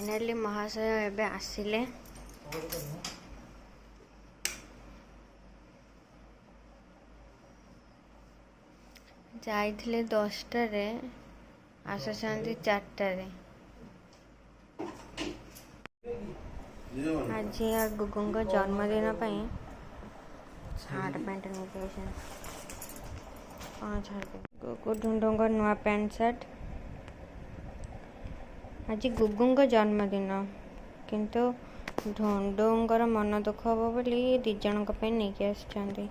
Finally महाशय एबे आसिले जाइथिले 10टारे आसुछंती 4टारे। आज गुगुंग जन्मदिन सार्ट पैंट नहीं गुगु ढुंढुंग नुआ पैंट सार्ट। आज गुगुंग जन्मदिन किंतु ढुंडुंगर मन दुख हम बोली दी जन नहीं आसुछंती।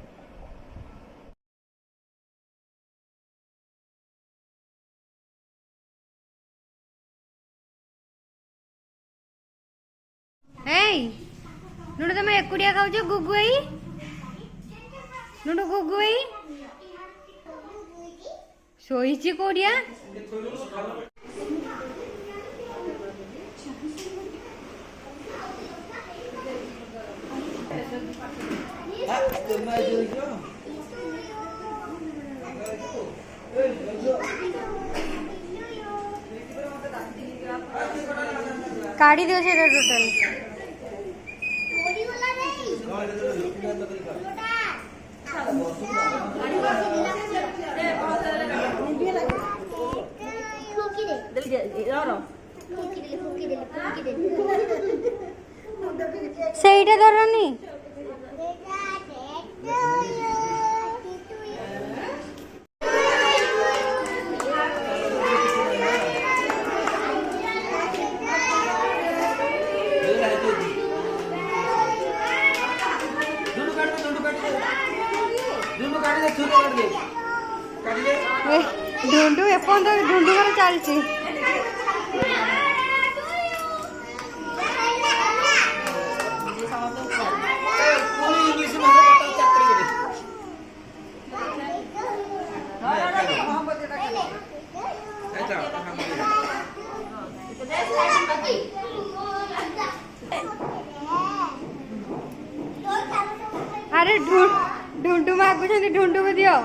नुडू तुम एकुटिया खाऊ गुगु आई नुडू गुगु आई शोची कोड़िया काढ़ी दियो से टोटल ସେଇଟା ଧରନି ढूंढू एपर्यंत ढूंढू चलती अरे ढूंढू मागु ढूंढू को दियो